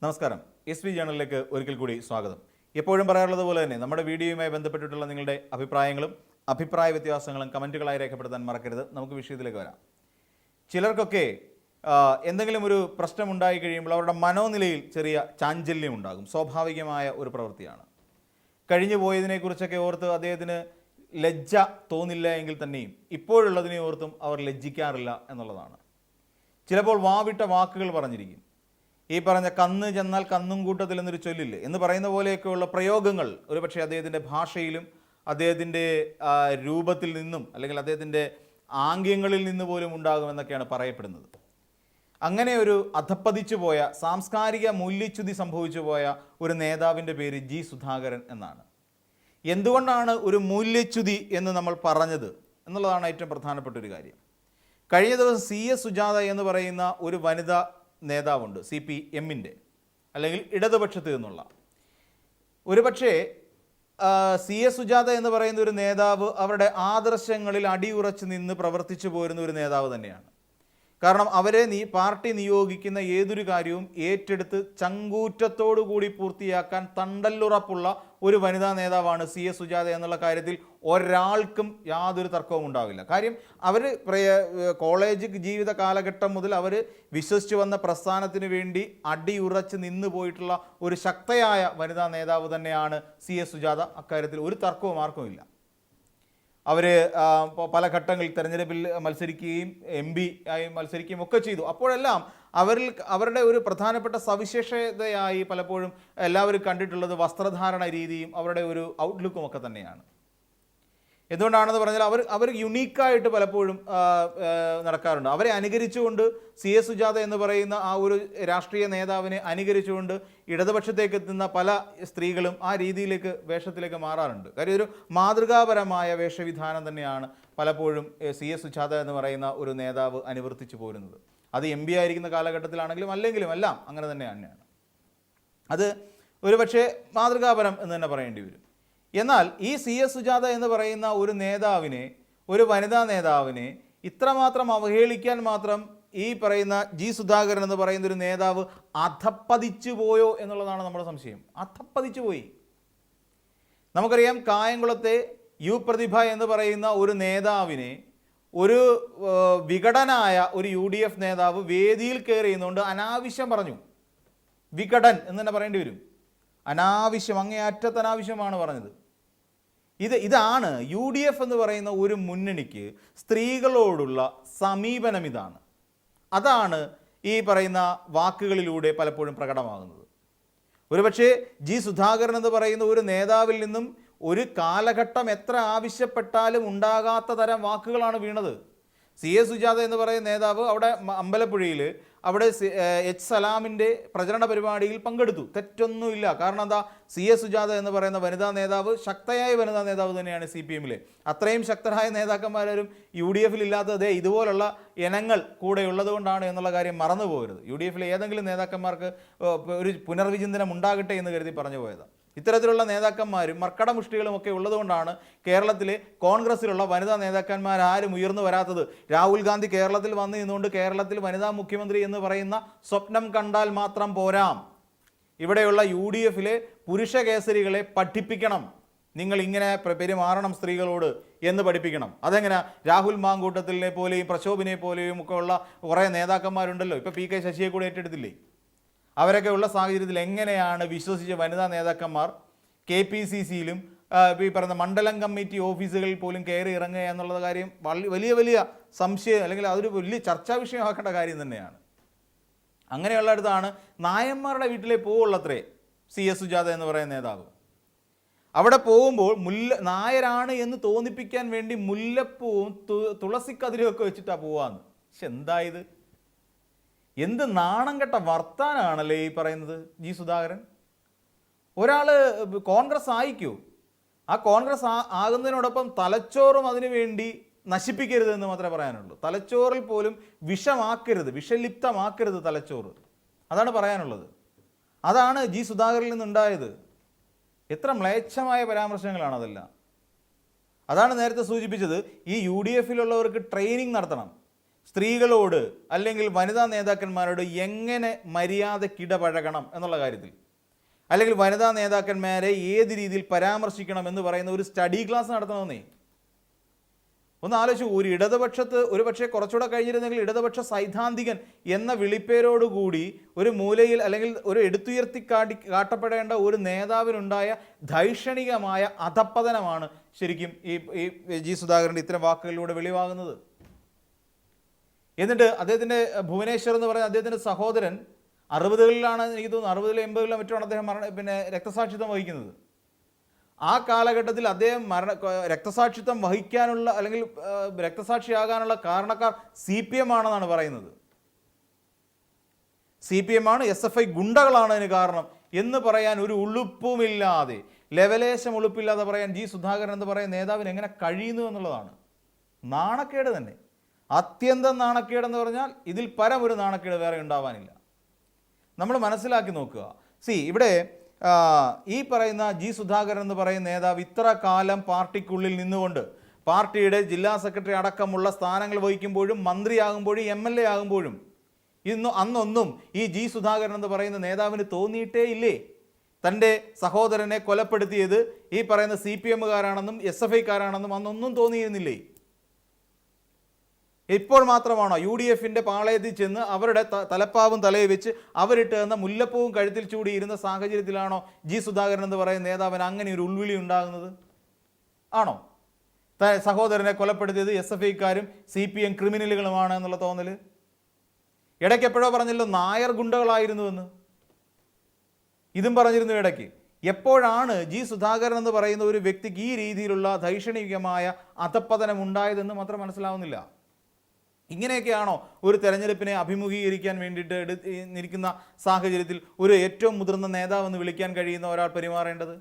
നമസ്കാരം. SV ജേണലിലേക്ക് ഒരിക്കൽ കൂടി സ്വാഗതം. എപ്പോഴും പറയാറുള്ളത് പോലെ തന്നെ നമ്മുടെ വീഡിയോയുമായി ബന്ധപ്പെട്ടിട്ടുള്ള നിങ്ങളുടെ അഭിപ്രായങ്ങളും അഭിപ്രായ വ്യത്യാസങ്ങളും കമൻറ്റുകളായി രേഖപ്പെടുത്താൻ മറക്കരുത്. നമുക്ക് വിഷയത്തിലേക്ക് വരാം. ചിലർക്കൊക്കെ എന്തെങ്കിലും ഒരു പ്രശ്നമുണ്ടായി കഴിയുമ്പോൾ അവരുടെ മനോനിലയിൽ ചെറിയ ചാഞ്ചല്യം ഉണ്ടാകും. സ്വാഭാവികമായ ഒരു പ്രവൃത്തിയാണ്. കഴിഞ്ഞു പോയതിനെക്കുറിച്ചൊക്കെ ഓർത്ത് അദ്ദേഹത്തിന് ലജ്ജ തോന്നില്ല എങ്കിൽ തന്നെയും ഇപ്പോഴുള്ളതിനെ ഓർത്തും അവർ ലജ്ജിക്കാറില്ല എന്നുള്ളതാണ്. ചിലപ്പോൾ വാവിട്ട വാക്കുകൾ പറഞ്ഞിരിക്കും. ഈ പറഞ്ഞ കന്ന് ചെന്നാൽ കന്നും കൂട്ടത്തിൽ എന്നൊരു ചൊല്ലില്ലേ എന്ന് പറയുന്ന പോലെയൊക്കെയുള്ള പ്രയോഗങ്ങൾ ഒരുപക്ഷെ അദ്ദേഹത്തിൻ്റെ ഭാഷയിലും അദ്ദേഹത്തിൻ്റെ രൂപത്തിൽ നിന്നും അല്ലെങ്കിൽ അദ്ദേഹത്തിൻ്റെ ആംഗ്യങ്ങളിൽ നിന്ന് പോലും ഉണ്ടാകുമെന്നൊക്കെയാണ് പറയപ്പെടുന്നത്. അങ്ങനെ ഒരു അധപ്പതിച്ചു പോയ സാംസ്കാരിക മൂല്യച്യുതി സംഭവിച്ചു പോയ ഒരു നേതാവിൻ്റെ പേര് ജി സുധാകരൻ എന്നാണ്. എന്തുകൊണ്ടാണ് ഒരു മൂല്യച്യുതി എന്ന് നമ്മൾ പറഞ്ഞത് എന്നുള്ളതാണ് ഏറ്റവും പ്രധാനപ്പെട്ട ഒരു കാര്യം. കഴിഞ്ഞ ദിവസം CS സുജാത എന്ന് പറയുന്ന ഒരു വനിതാ നേതാവുണ്ട്, CPM-ൻ്റെ അല്ലെങ്കിൽ ഇടതുപക്ഷത്ത് നിന്നുള്ള. ഒരുപക്ഷെ CS സുജാത എന്ന് പറയുന്ന ഒരു നേതാവ് അവരുടെ ആദർശങ്ങളിൽ അടിയുറച്ച് നിന്ന് പ്രവർത്തിച്ചു പോരുന്ന ഒരു നേതാവ് തന്നെയാണ്. കാരണം അവരെ പാർട്ടി നിയോഗിക്കുന്ന ഏതൊരു കാര്യവും ഏറ്റെടുത്ത് ചങ്കൂറ്റത്തോടു കൂടി പൂർത്തിയാക്കാൻ തണ്ടല്ലുറപ്പുള്ള ഒരു വനിതാ നേതാവാണ് CS സുജാത എന്നുള്ള കാര്യത്തിൽ ഒരാൾക്കും യാതൊരു തർക്കവും ഉണ്ടാവില്ല. കാര്യം അവർ കോളേജ് ജീവിത കാലഘട്ടം മുതൽ അവർ വിശ്വസിച്ച് വന്ന പ്രസ്ഥാനത്തിന് വേണ്ടി അടിയുറച്ച് നിന്ന് പോയിട്ടുള്ള ഒരു ശക്തയായ വനിതാ നേതാവ് തന്നെയാണ് CS സുജാത. അക്കാര്യത്തിൽ ഒരു തർക്കവും ആർക്കും ഇല്ല. അവർ പല ഘട്ടങ്ങളിൽ തെരഞ്ഞെടുപ്പിൽ മത്സരിക്കുകയും MP ആയി മത്സരിക്കുകയും ഒക്കെ ചെയ്തു. അപ്പോഴെല്ലാം അവരുടെ ഒരു പ്രധാനപ്പെട്ട സവിശേഷതയായി പലപ്പോഴും എല്ലാവരും കണ്ടിട്ടുള്ളത് വസ്ത്രധാരണ രീതിയും അവരുടെ ഒരു ഔട്ട്ലുക്കും ഒക്കെ തന്നെയാണ്. എന്തുകൊണ്ടാണെന്ന് പറഞ്ഞാൽ അവർ യുണീക്കായിട്ട് പലപ്പോഴും നടക്കാറുണ്ട്. അവരെ അനുകരിച്ചുകൊണ്ട് CS സുജാത എന്ന് പറയുന്ന ആ ഒരു രാഷ്ട്രീയ നേതാവിനെ അനുകരിച്ചുകൊണ്ട് ഇടതുപക്ഷത്തേക്ക് എത്തുന്ന പല സ്ത്രീകളും ആ രീതിയിലേക്ക് വേഷത്തിലേക്ക് മാറാറുണ്ട്. കാര്യം ഒരു മാതൃകാപരമായ വേഷവിധാനം തന്നെയാണ് പലപ്പോഴും CS സുജാത എന്ന് പറയുന്ന ഒരു നേതാവ് അനുവർത്തിച്ചു പോരുന്നത്. അത് MP ആയിരിക്കുന്ന കാലഘട്ടത്തിലാണെങ്കിലും അല്ലെങ്കിലും എല്ലാം അങ്ങനെ തന്നെയാണ്. അത് ഒരുപക്ഷെ മാതൃകാപരം എന്ന് തന്നെ പറയേണ്ടി വരും. എന്നാൽ ഈ CS സുജാത എന്ന് പറയുന്ന ഒരു നേതാവിനെ, ഒരു വനിതാ നേതാവിനെ ഇത്രമാത്രം അവഹേളിക്കാൻ മാത്രം ഈ പറയുന്ന ജി സുധാകരൻ എന്ന് പറയുന്ന ഒരു നേതാവ് അധപ്പതിച്ചു പോയോ എന്നുള്ളതാണ് നമ്മുടെ സംശയം. അധപ്പതിച്ചു പോയി. നമുക്കറിയാം, കായംകുളത്തെ പ്രതിഭ എന്ന് പറയുന്ന ഒരു നേതാവിനെ ഒരു വികടനായ ഒരു UDF നേതാവ് വേദിയിൽ കയറിയുന്നുകൊണ്ട് അനാവശ്യം പറഞ്ഞു. വികടൻ എന്ന് തന്നെ പറയേണ്ടി വരും. അനാവശ്യം, അങ്ങേയറ്റത്ത് അനാവശ്യമാണ് പറഞ്ഞത്. ഇതാണ് UDF എന്ന് പറയുന്ന ഒരു മുന്നണിക്ക് സ്ത്രീകളോടുള്ള സമീപനം. അതാണ് ഈ പറയുന്ന വാക്കുകളിലൂടെ പലപ്പോഴും പ്രകടമാകുന്നത്. ഒരുപക്ഷെ ജി സുധാകരൻ എന്ന് പറയുന്ന ഒരു നേതാവിൽ നിന്നും ഒരു കാലഘട്ടം എത്ര ആവശ്യപ്പെട്ടാലും ഉണ്ടാകാത്ത തരം വാക്കുകളാണ് വീണത്. CS സുജാത എന്ന് പറയുന്ന നേതാവ് അവിടെ അമ്പലപ്പുഴയിൽ അവിടെ H സലാമിൻ്റെ പ്രചരണ പരിപാടിയിൽ പങ്കെടുത്തു. തെറ്റൊന്നുമില്ല. കാരണം എന്താ, CS സുജാത എന്ന് പറയുന്ന വനിതാ നേതാവ് ശക്തയായ വനിതാ നേതാവ് തന്നെയാണ് CPM-ലെ. അത്രയും ശക്തരായ നേതാക്കന്മാരും UDF-ൽ ഇല്ലാത്തത് ഇതുപോലുള്ള ഇനങ്ങൾ കൂടെ ഉള്ളത് കൊണ്ടാണ് എന്നുള്ള കാര്യം മറന്നു പോകരുത്. UDF-ലെ ഏതെങ്കിലും നേതാക്കന്മാർക്ക് ഒരു പുനർവിചിന്തനം ഉണ്ടാകട്ടെ എന്ന് കരുതി പറഞ്ഞു പോയതാണ്. ഇത്തരത്തിലുള്ള നേതാക്കന്മാരും മർക്കടമുഷ്ടികളും ഒക്കെ ഉള്ളതുകൊണ്ടാണ് കേരളത്തിലെ കോൺഗ്രസ്സിലുള്ള വനിതാ നേതാക്കന്മാരാരും ഉയർന്നു വരാത്തത്. രാഹുൽ ഗാന്ധി കേരളത്തിൽ വന്നു നിന്നുകൊണ്ട് കേരളത്തിൽ വനിതാ മുഖ്യമന്ത്രി എന്ന് പറയുന്ന സ്വപ്നം കണ്ടാൽ മാത്രം പോരാ. ഇവിടെയുള്ള UDF-ലെ പുരുഷ കേസരികളെ പഠിപ്പിക്കണം. നിങ്ങൾ ഇങ്ങനെ പെരുമാറണം സ്ത്രീകളോട് എന്ന് പഠിപ്പിക്കണം. അതെങ്ങനെ? രാഹുൽ മാങ്കൂട്ടത്തിലെ പോലെയും പ്രശോഭിനെ പോലെയും ഒക്കെ ഉള്ള കുറേ നേതാക്കന്മാരുണ്ടല്ലോ. ഇപ്പോൾ PK ശശിയെ കൂടെ ഏറ്റെടുത്തില്ലേ? അവരൊക്കെ ഉള്ള സാഹചര്യത്തിൽ എങ്ങനെയാണ് വിശ്വസിച്ച വനിതാ നേതാക്കന്മാർ KPCC-യിലും ഈ പറയുന്ന മണ്ഡലം കമ്മിറ്റി ഓഫീസുകളിൽ പോലും കയറി ഇറങ്ങുക എന്നുള്ള കാര്യം വലിയ സംശയം, അല്ലെങ്കിൽ അതൊരു വലിയ ചർച്ചാ വിഷയമാക്കേണ്ട കാര്യം തന്നെയാണ്. അങ്ങനെയുള്ളിടത്താണ് നായന്മാരുടെ വീട്ടിലെ പോവുള്ളത്രേ CS സുജാത എന്ന് പറയുന്ന നേതാവ്. അവിടെ പോകുമ്പോൾ നായരാണ് എന്ന് തോന്നിപ്പിക്കാൻ വേണ്ടി മുല്ലപ്പൂവും തുളസിക്കതിരുമൊക്കെ വെച്ചിട്ടാണ് പോവാന്ന്. പക്ഷെ എന്തായത്? എന്ത് നാണം കെട്ട വർത്താനാണല്ലേ ഈ പറയുന്നത് ജി സുധാകരൻ. ഒരാൾ കോൺഗ്രസ് ആയിക്കൂ, ആ കോൺഗ്രസ് ആകുന്നതിനോടൊപ്പം തലച്ചോറും അതിനു വേണ്ടി നശിപ്പിക്കരുത് എന്ന് മാത്രമേ പറയാനുള്ളൂ. തലച്ചോറിൽ പോലും വിഷമാക്കരുത്, വിഷലിപ്തമാക്കരുത് തലച്ചോറ്. അതാണ് പറയാനുള്ളത്. അതാണ് ജി സുധാകരനിൽ നിന്നുണ്ടായത്. എത്ര മ്ലേച്ഛമായ പരാമർശങ്ങളാണ് അതെല്ലാം. അതാണ് നേരത്തെ സൂചിപ്പിച്ചത്. ഈ UDF-ലുള്ളവർക്ക് ട്രെയിനിങ് നടത്തണം. സ്ത്രീകളോട് അല്ലെങ്കിൽ വനിതാ നേതാക്കന്മാരോട് എങ്ങനെ മര്യാദക്കിടപഴകണം എന്നുള്ള കാര്യത്തിൽ, അല്ലെങ്കിൽ വനിതാ നേതാക്കന്മാരെ ഏത് രീതിയിൽ പരാമർശിക്കണം എന്ന് പറയുന്ന ഒരു സ്റ്റഡി ക്ലാസ് നടത്തണമെന്നേ. ഒന്ന് ആലോചിച്ചു, ഒരു ഇടതുപക്ഷത്ത് ഒരു പക്ഷേ കുറച്ചുകൂടെ കഴിഞ്ഞിരുന്നെങ്കിൽ ഇടതുപക്ഷ സൈദ്ധാന്തികൻ എന്ന വിളിപ്പേരോടുകൂടി ഒരു മൂലയിൽ അല്ലെങ്കിൽ ഒരു എടുത്തുയർത്തി കാട്ടപ്പെടേണ്ട ഒരു നേതാവിനുണ്ടായ ധൈഷണികമായ അധപ്പതനമാണ് ശരിക്കും ഈ ജി സുധാകരൻ്റെ ഇത്തരം വാക്കുകളിലൂടെ വെളിവാകുന്നത്. എന്നിട്ട് അദ്ദേഹത്തിൻ്റെ ഭുവനേശ്വർ എന്ന് പറയുന്ന അദ്ദേഹത്തിൻ്റെ സഹോദരൻ 60കളിലാണ് എനിക്ക് തോന്നുന്നു, 60 80 മറ്റുമാണ് അദ്ദേഹം രക്തസാക്ഷിത്വം വഹിക്കുന്നത്. ആ കാലഘട്ടത്തിൽ അദ്ദേഹം രക്തസാക്ഷിത്വം വഹിക്കാനുള്ള അല്ലെങ്കിൽ രക്തസാക്ഷിയാകാനുള്ള കാരണക്കാർ CPM ആണെന്നാണ് പറയുന്നത്. CPM ആണ്, SFI ഗുണ്ടകളാണ് അതിന് കാരണം എന്ന് പറയാൻ ഒരു ഉളുപ്പുമില്ലാതെ, ലെവലേശം ഉളുപ്പില്ലാതെ പറയാൻ ജി സുധാകരൻ എന്ന് പറയുന്ന നേതാവിന് എങ്ങനെ കഴിയുന്നു എന്നുള്ളതാണ് നാണക്കേട് തന്നെ. അത്യന്തം നാണക്കേടെന്ന് പറഞ്ഞാൽ ഇതിൽ പരം ഒരു നാണക്കേട് വേറെ ഉണ്ടാവാനില്ല. നമ്മൾ മനസ്സിലാക്കി നോക്കുക. ഇവിടെ ഈ പറയുന്ന ജി സുധാകരൻ എന്ന് പറയുന്ന നേതാവ് ഇത്ര കാലം പാർട്ടിക്കുള്ളിൽ നിന്നുകൊണ്ട് പാർട്ടിയുടെ ജില്ലാ സെക്രട്ടറി അടക്കമുള്ള സ്ഥാനങ്ങൾ വഹിക്കുമ്പോഴും മന്ത്രിയാകുമ്പോഴും MLA ആകുമ്പോഴും അന്നൊന്നും ഈ ജി സുധാകരൻ എന്ന് പറയുന്ന നേതാവിന് തോന്നിയിട്ടേ ഇല്ലേ തൻ്റെ സഹോദരനെ കൊലപ്പെടുത്തിയത് ഈ പറയുന്ന CPMകാരാണെന്നും SFIക്കാരാണെന്നും അന്നൊന്നും തോന്നിയിരുന്നില്ലേ? ഇപ്പോൾ മാത്രമാണോ UDFൻ്റെ പാളയത്തിൽ ചെന്ന് അവരുടെ തലപ്പാവും തലയിൽ വെച്ച് അവരിട്ട് തന്ന മുല്ലപ്പൂവും കഴുത്തിൽ ചൂടിയിരുന്ന സാഹചര്യത്തിലാണോ ജി സുധാകരൻ എന്ന് പറയുന്ന നേതാവിന് അങ്ങനെ ഒരു ഉൾവിളി ഉണ്ടാകുന്നത്? ആണോ സഹോദരനെ കൊലപ്പെടുത്തിയത് SFIക്കാരും CPM ക്രിമിനലുകളുമാണ് എന്നുള്ള തോന്നൽ? ഇടയ്ക്ക് എപ്പോഴോ പറഞ്ഞല്ലോ നായർ ഗുണ്ടകളായിരുന്നുവെന്ന്, ഇതും പറഞ്ഞിരുന്നു ഇടയ്ക്ക്. എപ്പോഴാണ് ജി സുധാകരൻ എന്ന് പറയുന്ന ഒരു വ്യക്തിക്ക് ഈ രീതിയിലുള്ള ധൈഷണികമായ അധപ്പതനം ഉണ്ടായതെന്ന് മാത്രം മനസ്സിലാവുന്നില്ല. ഇങ്ങനെയൊക്കെയാണോ ഒരു തെരഞ്ഞെടുപ്പിനെ അഭിമുഖീകരിക്കാൻ വേണ്ടിയിട്ട് ഇരിക്കുന്ന സാഹചര്യത്തിൽ ഒരു ഏറ്റവും മുതിർന്ന നേതാവെന്ന് വിളിക്കാൻ കഴിയുന്ന ഒരാൾ പെരുമാറേണ്ടത്?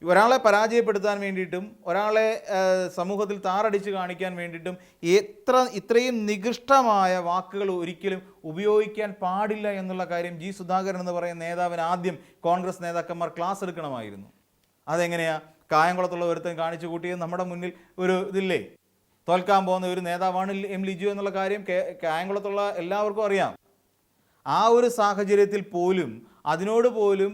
ഒരാളെ പരാജയപ്പെടുത്താൻ വേണ്ടിയിട്ടും ഒരാളെ സമൂഹത്തിൽ താറടിച്ച് കാണിക്കാൻ വേണ്ടിയിട്ടും ഇത്രയും നികൃഷ്ടമായ വാക്കുകൾ ഒരിക്കലും ഉപയോഗിക്കാൻ പാടില്ല എന്നുള്ള കാര്യം ജി സുധാകരൻ എന്ന് പറയുന്ന നേതാവിന് ആദ്യം കോൺഗ്രസ് നേതാക്കന്മാർ ക്ലാസ് എടുക്കണമായിരുന്നു. അതെങ്ങനെയാ കായംകുളത്തുള്ള ഒരുത്തൻ കാണിച്ചു കൂട്ടിയത് നമ്മുടെ മുന്നിൽ ഒരു ഇതില്ലേ? തോൽക്കാൻ പോകുന്ന ഒരു നേതാവാണ് M. ലിജു എന്നുള്ള കാര്യം കായംകുളത്തുള്ള എല്ലാവർക്കും അറിയാം. ആ ഒരു സാഹചര്യത്തിൽ പോലും അതിനോട് പോലും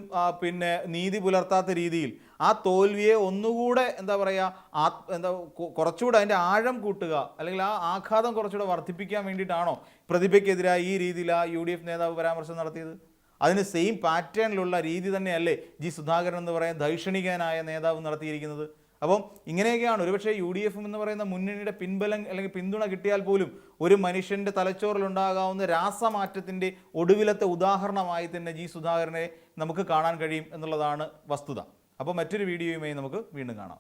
നീതി പുലർത്താത്ത രീതിയിൽ ആ തോൽവിയെ ഒന്നുകൂടെ കുറച്ചുകൂടെ അതിൻ്റെ ആഴം കൂട്ടുക അല്ലെങ്കിൽ ആ ആഘാതം കുറച്ചുകൂടെ വർദ്ധിപ്പിക്കാൻ വേണ്ടിയിട്ടാണോ പ്രതിഭയ്ക്കെതിരായി ഈ രീതിയിൽ ആ UDF നേതാവ് പരാമർശം നടത്തിയത്? അതിന് സെയിം പാറ്റേണിലുള്ള രീതി തന്നെയല്ലേ ജി സുധാകരൻ എന്ന് പറയുന്ന ധൈഷണികനായ നേതാവ് നടത്തിയിരിക്കുന്നത്? അപ്പം ഇങ്ങനെയൊക്കെയാണ് ഒരുപക്ഷെ UDF എന്ന് പറയുന്ന മുന്നണിയുടെ പിൻബലം അല്ലെങ്കിൽ പിന്തുണ കിട്ടിയാൽ പോലും ഒരു മനുഷ്യൻ്റെ തലച്ചോറിലുണ്ടാകാവുന്ന രാസമാറ്റത്തിൻ്റെ ഒടുവിലത്തെ ഉദാഹരണമായി തന്നെ ജി സുധാകരനെ നമുക്ക് കാണാൻ കഴിയും എന്നുള്ളതാണ് വസ്തുത. അപ്പോൾ മറ്റൊരു വീഡിയോയുമായി നമുക്ക് വീണ്ടും കാണാം.